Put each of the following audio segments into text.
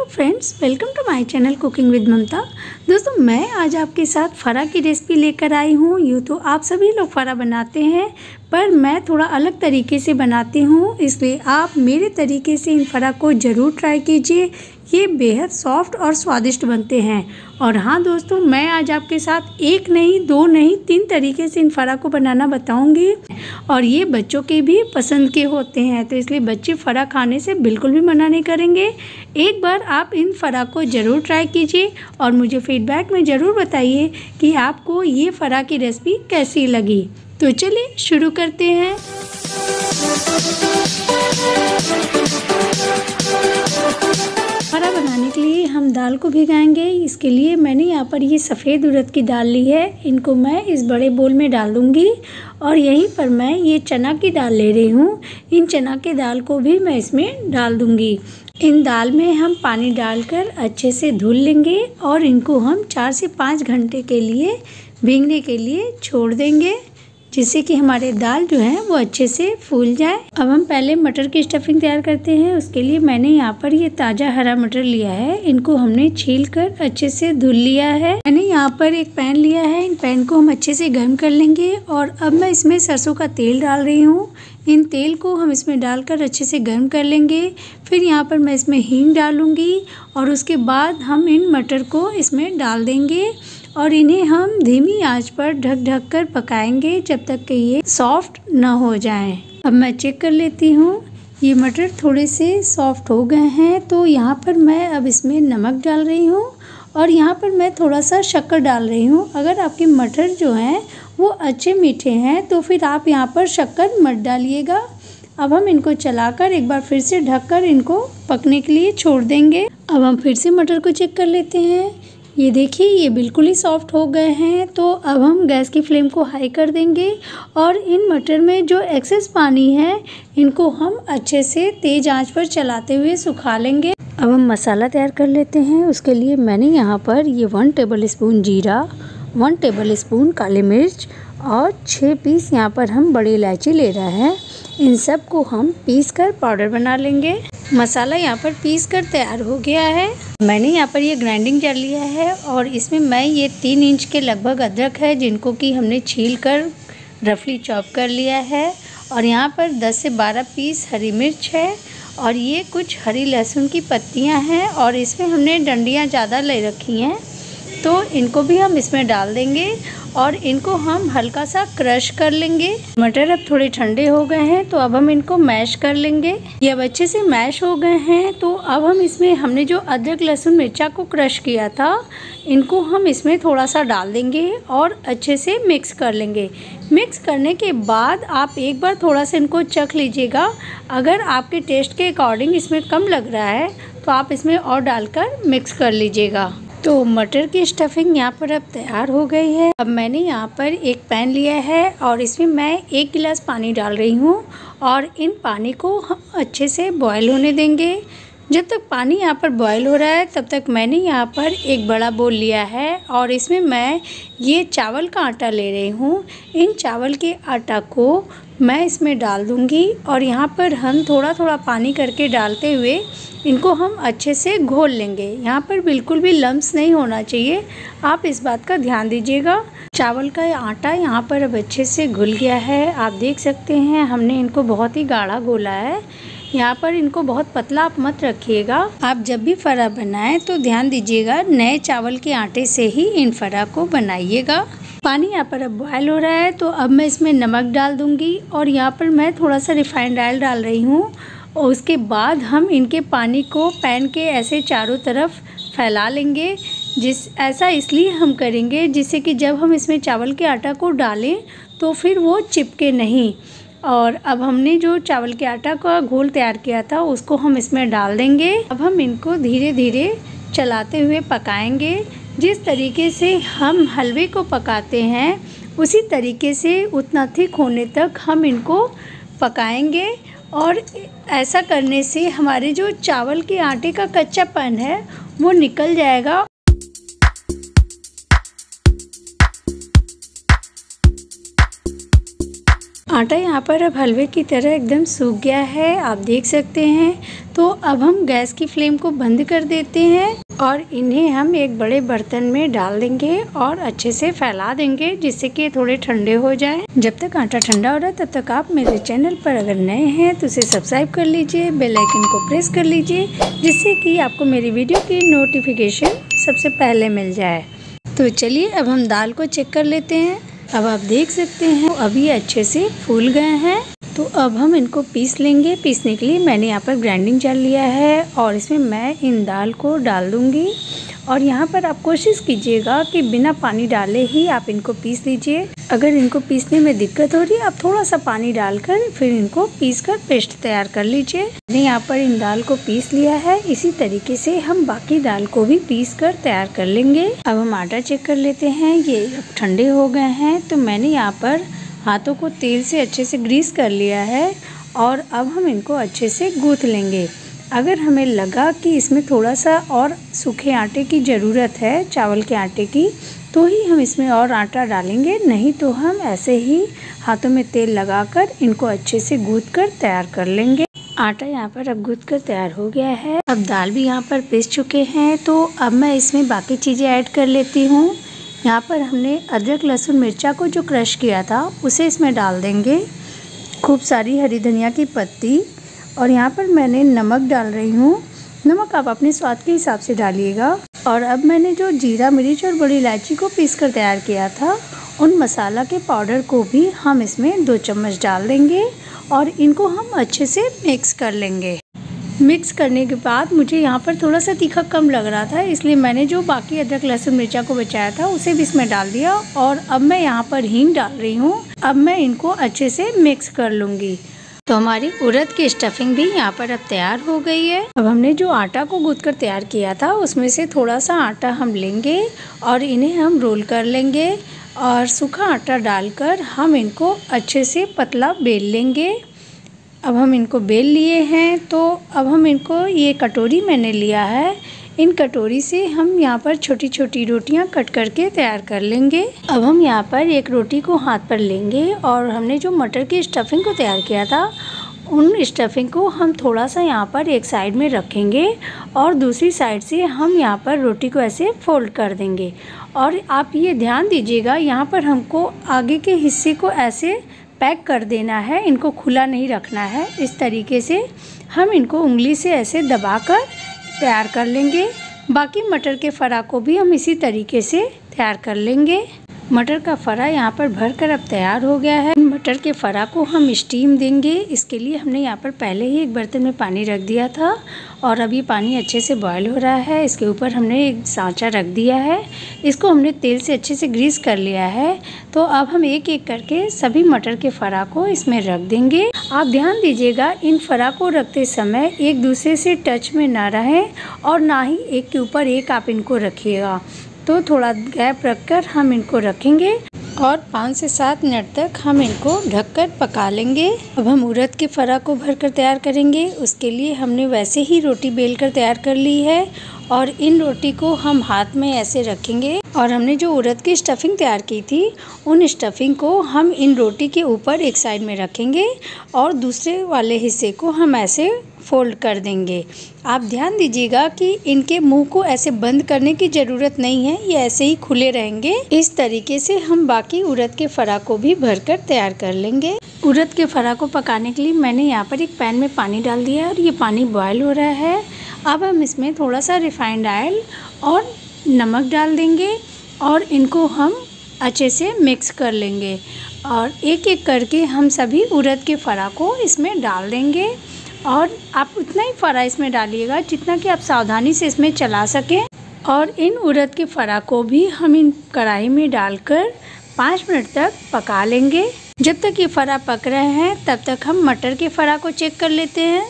Friends, welcome to my channel cooking with Mamta. दोस्तों, मैं आज आपके साथ फरा की रेसिपी लेकर आई हूँ। यूँ तो आप सभी लोग फरा बनाते हैं, पर मैं थोड़ा अलग तरीके से बनाती हूँ, इसलिए आप मेरे तरीके से इन फरा को ज़रूर ट्राई कीजिए। ये बेहद सॉफ्ट और स्वादिष्ट बनते हैं। और हाँ दोस्तों, मैं आज आपके साथ एक नहीं, दो नहीं, 3 तरीके से इन फरा को बनाना बताऊंगी। और ये बच्चों के भी पसंद के होते हैं, तो इसलिए बच्चे फरा खाने से बिल्कुल भी मना नहीं करेंगे। एक बार आप इन फरा को ज़रूर ट्राई कीजिए और मुझे फीडबैक में ज़रूर बताइए कि आपको ये फरा की रेसिपी कैसी लगी। तो चलिए शुरू करते हैं। फरा बनाने के लिए हम दाल को भिगाएंगे। इसके लिए मैंने यहाँ पर ये सफ़ेद उड़द की दाल ली है। इनको मैं इस बड़े बोल में डाल दूँगी और यहीं पर मैं ये चना की दाल ले रही हूँ। इन चना की दाल को भी मैं इसमें डाल दूँगी। इन दाल में हम पानी डालकर अच्छे से धुल लेंगे और इनको हम 4 से 5 घंटे के लिए भीगने के लिए छोड़ देंगे, जिससे कि हमारे दाल जो है वो अच्छे से फूल जाए। अब हम पहले मटर की स्टफिंग तैयार करते हैं। उसके लिए मैंने यहाँ पर ये ताज़ा हरा मटर लिया है। इनको हमने छील कर अच्छे से धुल लिया है। मैंने यहाँ पर एक पैन लिया है। इन पैन को हम अच्छे से गर्म कर लेंगे और अब मैं इसमें सरसों का तेल डाल रही हूँ। इन तेल को हम इसमें डालकर अच्छे से गर्म कर लेंगे। फिर यहाँ पर मैं इसमें हींग डालूँगी और उसके बाद हम इन मटर को इसमें डाल देंगे और इन्हें हम धीमी आंच पर ढक कर पकाएंगे जब तक कि ये सॉफ्ट ना हो जाएं। अब मैं चेक कर लेती हूँ, ये मटर थोड़े से सॉफ्ट हो गए हैं। तो यहाँ पर मैं अब इसमें नमक डाल रही हूँ और यहाँ पर मैं थोड़ा सा शक्कर डाल रही हूँ। अगर आपके मटर जो हैं वो अच्छे मीठे हैं तो फिर आप यहाँ पर शक्कर मत डालिएगा। अब हम इनको चलाकर एक बार फिर से ढककर इनको पकने के लिए छोड़ देंगे। अब हम फिर से मटर को चेक कर लेते हैं। ये देखिए, ये बिल्कुल ही सॉफ्ट हो गए हैं। तो अब हम गैस की फ्लेम को हाई कर देंगे और इन मटर में जो एक्सेस पानी है इनको हम अच्छे से तेज आंच पर चलाते हुए सुखा लेंगे। अब हम मसाला तैयार कर लेते हैं। उसके लिए मैंने यहाँ पर ये 1 टेबल स्पून जीरा, 1 टेबल स्पून काली मिर्च और 6 पीस यहाँ पर हम बड़ी इलायची ले रहे हैं। इन सब को हम पीस कर पाउडर बना लेंगे। मसाला यहाँ पर पीस कर तैयार हो गया है। मैंने यहाँ पर ये ग्राइंडिंग जार लिया है और इसमें मैं ये 3 इंच के लगभग अदरक है, जिनको कि हमने छील कर रफली चॉप कर लिया है। और यहाँ पर 10 से 12 पीस हरी मिर्च है और ये कुछ हरी लहसुन की पत्तियाँ हैं और इसमें हमने डंडियाँ ज़्यादा ले रखी हैं, तो इनको भी हम इसमें डाल देंगे और इनको हम हल्का सा क्रश कर लेंगे। मटर अब थोड़े ठंडे हो गए हैं, तो अब हम इनको मैश कर लेंगे। ये अब अच्छे से मैश हो गए हैं। तो अब हम इसमें हमने जो अदरक लहसुन मिर्चा को क्रश किया था, इनको हम इसमें थोड़ा सा डाल देंगे और अच्छे से मिक्स कर लेंगे। मिक्स करने के बाद आप एक बार थोड़ा सा इनको चख लीजिएगा। अगर आपके टेस्ट के अकॉर्डिंग इसमें कम लग रहा है तो आप इसमें और डालकर मिक्स कर लीजिएगा। तो मटर की स्टफिंग यहाँ पर अब तैयार हो गई है। अब मैंने यहाँ पर एक पैन लिया है और इसमें मैं 1 गिलास पानी डाल रही हूँ और इन पानी को हम अच्छे से बॉयल होने देंगे। जब तक पानी यहाँ पर बॉयल हो रहा है तब तक मैंने यहाँ पर एक बड़ा बोल लिया है और इसमें मैं ये चावल का आटा ले रही हूँ। इन चावल के आटा को मैं इसमें डाल दूँगी और यहाँ पर हम थोड़ा थोड़ा पानी करके डालते हुए इनको हम अच्छे से घोल लेंगे। यहाँ पर बिल्कुल भी लम्स नहीं होना चाहिए, आप इस बात का ध्यान दीजिएगा। चावल का आटा यहाँ पर अब अच्छे से घुल गया है। आप देख सकते हैं हमने इनको बहुत ही गाढ़ा घोला है। यहाँ पर इनको बहुत पतला आप मत रखिएगा। आप जब भी फरा बनाएं तो ध्यान दीजिएगा, नए चावल के आटे से ही इन फरा को बनाइएगा। पानी यहाँ पर अब बॉयल हो रहा है, तो अब मैं इसमें नमक डाल दूँगी और यहाँ पर मैं थोड़ा सा रिफाइंड ऑयल डाल रही हूँ। और उसके बाद हम इनके पानी को पैन के ऐसे चारों तरफ फैला लेंगे। ऐसा इसलिए हम करेंगे जिससे कि जब हम इसमें चावल के आटा को डालें तो फिर वो चिपके नहीं। और अब हमने जो चावल के आटा का घोल तैयार किया था उसको हम इसमें डाल देंगे। अब हम इनको धीरे धीरे चलाते हुए पकाएंगे। जिस तरीके से हम हलवे को पकाते हैं उसी तरीके से उतना थिक होने तक हम इनको पकाएंगे और ऐसा करने से हमारे जो चावल के आटे का कच्चापन है वो निकल जाएगा। आटा यहाँ पर अब हलवे की तरह एकदम सूख गया है, आप देख सकते हैं। तो अब हम गैस की फ्लेम को बंद कर देते हैं और इन्हें हम एक बड़े बर्तन में डाल देंगे और अच्छे से फैला देंगे, जिससे कि थोड़े ठंडे हो जाएं। जब तक आटा ठंडा हो रहा है तब तक आप मेरे चैनल पर अगर नए हैं तो इसे सब्सक्राइब कर लीजिए, बेल आइकन को प्रेस कर लीजिए, जिससे कि आपको मेरी वीडियो की नोटिफिकेशन सबसे पहले मिल जाए। तो चलिए अब हम दाल को चेक कर लेते हैं। अब आप देख सकते हैं अभी अच्छे से फूल गए हैं। तो अब हम इनको पीस लेंगे। पीसने के लिए मैंने यहाँ पर ग्राइंडिंग जार लिया है और इसमें मैं इन दाल को डाल दूँगी। और यहाँ पर आप कोशिश कीजिएगा कि बिना पानी डाले ही आप इनको पीस लीजिए। अगर इनको पीसने में दिक्कत हो रही है, आप थोड़ा सा पानी डालकर फिर इनको पीसकर पेस्ट तैयार कर लीजिए। मैंने यहाँ पर इन दाल को पीस लिया है। इसी तरीके से हम बाकी दाल को भी पीस कर तैयार कर लेंगे। अब हम आटा चेक कर लेते हैं। ये अब ठंडे हो गए हैं। तो मैंने यहाँ पर हाथों को तेल से अच्छे से ग्रीस कर लिया है और अब हम इनको अच्छे से गूँथ लेंगे। अगर हमें लगा कि इसमें थोड़ा सा और सूखे आटे की ज़रूरत है, चावल के आटे की, तो ही हम इसमें और आटा डालेंगे, नहीं तो हम ऐसे ही हाथों में तेल लगाकर इनको अच्छे से गूँथ कर तैयार कर लेंगे। आटा यहाँ पर अब गूँथ कर तैयार हो गया है। अब दाल भी यहाँ पर पीस चुके हैं। तो अब मैं इसमें बाकी चीज़ें ऐड कर लेती हूँ। यहाँ पर हमने अदरक लहसुन मिर्चा को जो क्रश किया था उसे इसमें डाल देंगे। खूब सारी हरी धनिया की पत्ती और यहाँ पर मैंने नमक डाल रही हूँ। नमक आप अपने स्वाद के हिसाब से डालिएगा। और अब मैंने जो जीरा मिर्च और बड़ी इलायची को पीसकर तैयार किया था, उन मसाला के पाउडर को भी हम इसमें 2 चम्मच डाल देंगे और इनको हम अच्छे से मिक्स कर लेंगे। मिक्स करने के बाद मुझे यहाँ पर थोड़ा सा तीखा कम लग रहा था, इसलिए मैंने जो बाकी अदरक लहसुन मिर्चा को बचाया था उसे भी इसमें डाल दिया। और अब मैं यहाँ पर हींग डाल रही हूँ। अब मैं इनको अच्छे से मिक्स कर लूँगी। तो हमारी उड़द की स्टफिंग भी यहाँ पर अब तैयार हो गई है। अब हमने जो आटा को गूँथ कर तैयार किया था उसमें से थोड़ा सा आटा हम लेंगे और इन्हें हम रोल कर लेंगे और सूखा आटा डालकर हम इनको अच्छे से पतला बेल लेंगे। अब हम इनको बेल लिए हैं। तो अब हम इनको, ये कटोरी मैंने लिया है, इन कटोरी से हम यहाँ पर छोटी छोटी रोटियाँ कट करके तैयार कर लेंगे। अब हम यहाँ पर एक रोटी को हाथ पर लेंगे और हमने जो मटर की स्टफिंग को तैयार किया था उन स्टफिंग को हम थोड़ा सा यहाँ पर एक साइड में रखेंगे और दूसरी साइड से हम यहाँ पर रोटी को ऐसे फोल्ड कर देंगे। और आप ये ध्यान दीजिएगा, यहाँ पर हमको आगे के हिस्से को ऐसे पैक कर देना है, इनको खुला नहीं रखना है। इस तरीके से हम इनको उंगली से ऐसे दबाकर तैयार कर लेंगे। बाकी मटर के फरा को भी हम इसी तरीके से तैयार कर लेंगे। मटर का फरा यहाँ पर भरकर अब तैयार हो गया है। मटर के फरा को हम स्टीम देंगे। इसके लिए हमने यहाँ पर पहले ही एक बर्तन में पानी रख दिया था और अब ये पानी अच्छे से बॉयल हो रहा है। इसके ऊपर हमने एक सांचा रख दिया है। इसको हमने तेल से अच्छे से ग्रीस कर लिया है। तो अब हम एक एक करके सभी मटर के फरा को इसमें रख देंगे। आप ध्यान दीजिएगा, इन फरा को रखते समय एक दूसरे से टच में ना रहें और ना ही एक के ऊपर एक आप इनको रखिएगा। तो थोड़ा गैप रखकर हम इनको रखेंगे और 5 से 7 मिनट तक हम इनको ढककर पका लेंगे। अब हम उड़द के फरा को भरकर तैयार करेंगे। उसके लिए हमने वैसे ही रोटी बेलकर तैयार कर ली है और इन रोटी को हम हाथ में ऐसे रखेंगे और हमने जो उड़द की स्टफिंग तैयार की थी उन स्टफिंग को हम इन रोटी के ऊपर एक साइड में रखेंगे और दूसरे वाले हिस्से को हम ऐसे फोल्ड कर देंगे। आप ध्यान दीजिएगा कि इनके मुंह को ऐसे बंद करने की ज़रूरत नहीं है, ये ऐसे ही खुले रहेंगे। इस तरीके से हम बाकी उड़द के फरा को भी भरकर तैयार कर लेंगे। उड़द के फरा को पकाने के लिए मैंने यहाँ पर एक पैन में पानी डाल दिया है और ये पानी बॉयल हो रहा है। अब हम इसमें थोड़ा सा रिफाइंड ऑयल और नमक डाल देंगे और इनको हम अच्छे से मिक्स कर लेंगे और एक एक करके हम सभी उड़द के फरा को इसमें डाल देंगे। और आप उतना ही फरा इसमें डालिएगा जितना कि आप सावधानी से इसमें चला सकें। और इन उड़द के फरा को भी हम इन कढ़ाई में डालकर 5 मिनट तक पका लेंगे। जब तक ये फरा पक रहे हैं तब तक हम मटर के फरा को चेक कर लेते हैं।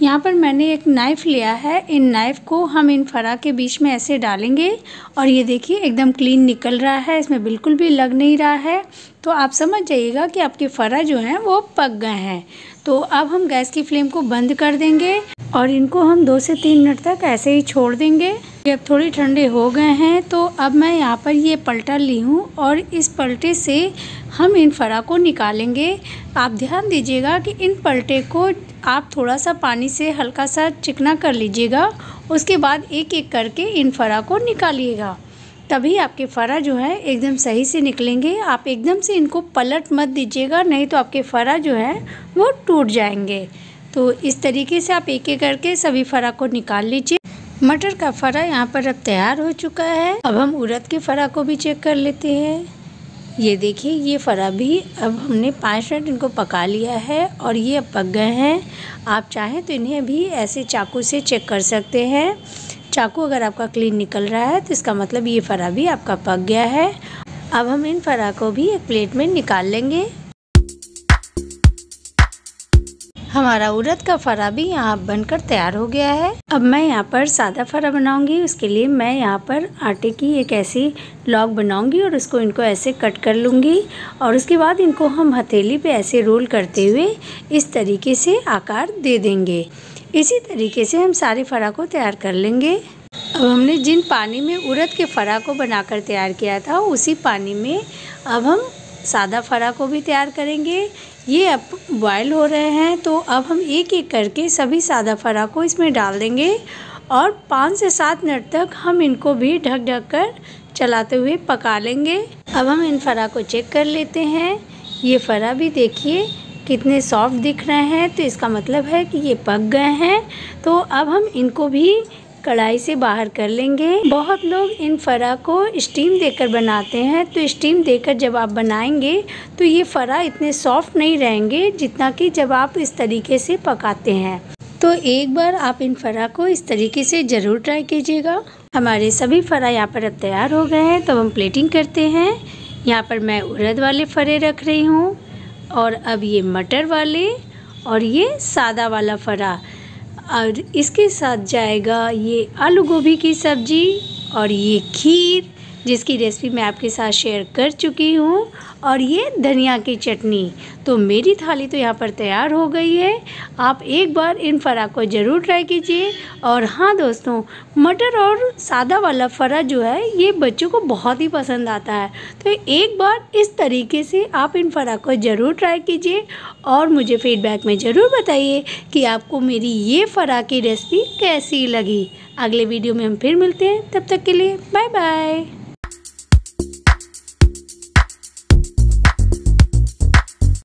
यहाँ पर मैंने एक नाइफ़ लिया है। इन नाइफ़ को हम इन फरा के बीच में ऐसे डालेंगे और ये देखिए एकदम क्लीन निकल रहा है, इसमें बिल्कुल भी लग नहीं रहा है। तो आप समझ जाइएगा कि आपके फरा जो हैं वो पक गए हैं। तो अब हम गैस की फ्लेम को बंद कर देंगे और इनको हम 2 से 3 मिनट तक ऐसे ही छोड़ देंगे। जब थोड़े ठंडे हो गए हैं तो अब मैं यहाँ पर ये पलटा ली हूँ और इस पलटे से हम इन फरा को निकालेंगे। आप ध्यान दीजिएगा कि इन पलटे को आप थोड़ा सा पानी से हल्का सा चिकना कर लीजिएगा। उसके बाद एक एक करके इन फरा को निकालिएगा, तभी आपके फरा जो है एकदम सही से निकलेंगे। आप एकदम से इनको पलट मत दीजिएगा, नहीं तो आपके फरा जो है वो टूट जाएंगे। तो इस तरीके से आप एक एक करके सभी फरा को निकाल लीजिए। मटर का फरा यहाँ पर अब तैयार हो चुका है। अब हम उड़द के फरा को भी चेक कर लेते हैं। ये देखिए, ये फरा भी अब हमने 5 मिनट इनको पका लिया है और ये अब पक गए हैं। आप चाहें तो इन्हें भी ऐसे चाकू से चेक कर सकते हैं। चाकू अगर आपका क्लीन निकल रहा है तो इसका मतलब ये फरा भी आपका पक गया है। अब हम इन फरा को भी एक प्लेट में निकाल लेंगे। हमारा उड़द का फरा भी यहाँ बनकर तैयार हो गया है। अब मैं यहाँ पर सादा फरा बनाऊंगी। उसके लिए मैं यहाँ पर आटे की एक ऐसी लॉग बनाऊंगी और उसको इनको ऐसे कट कर लूँगी और उसके बाद इनको हम हथेली पे ऐसे रोल करते हुए इस तरीके से आकार दे देंगे। इसी तरीके से हम सारे फरा को तैयार कर लेंगे। अब हमने जिन पानी में उड़द के फरा को बनाकर तैयार किया था उसी पानी में अब हम सादा फरा को भी तैयार करेंगे। ये अब बॉयल हो रहे हैं तो अब हम एक एक करके सभी सादा फरा को इसमें डाल देंगे और 5 से 7 मिनट तक हम इनको भी ढक ढक कर चलाते हुए पका लेंगे। अब हम इन फरा को चेक कर लेते हैं। ये फरा भी देखिए कितने सॉफ्ट दिख रहे हैं, तो इसका मतलब है कि ये पक गए हैं। तो अब हम इनको भी कढ़ाई से बाहर कर लेंगे। बहुत लोग इन फरा को स्टीम देकर बनाते हैं, तो स्टीम देकर जब आप बनाएंगे तो ये फरा इतने सॉफ्ट नहीं रहेंगे जितना कि जब आप इस तरीके से पकाते हैं। तो एक बार आप इन फरा को इस तरीके से ज़रूर ट्राई कीजिएगा। हमारे सभी फरा यहाँ पर अब तैयार हो गए हैं, तो हम प्लेटिंग करते हैं। यहाँ पर मैं उड़द वाले फरे रख रही हूँ और अब ये मटर वाले और ये सादा वाला फरा, और इसके साथ जाएगा ये आलू गोभी की सब्ज़ी और ये खीर जिसकी रेसिपी मैं आपके साथ शेयर कर चुकी हूँ, और ये धनिया की चटनी। तो मेरी थाली तो यहाँ पर तैयार हो गई है। आप एक बार इन फरा को ज़रूर ट्राई कीजिए। और हाँ दोस्तों, मटर और सादा वाला फरा जो है ये बच्चों को बहुत ही पसंद आता है। तो एक बार इस तरीके से आप इन फरा को ज़रूर ट्राई कीजिए और मुझे फीडबैक में ज़रूर बताइए कि आपको मेरी ये फरा की रेसिपी कैसी लगी। अगले वीडियो में हम फिर मिलते हैं, तब तक के लिए बाय बाय।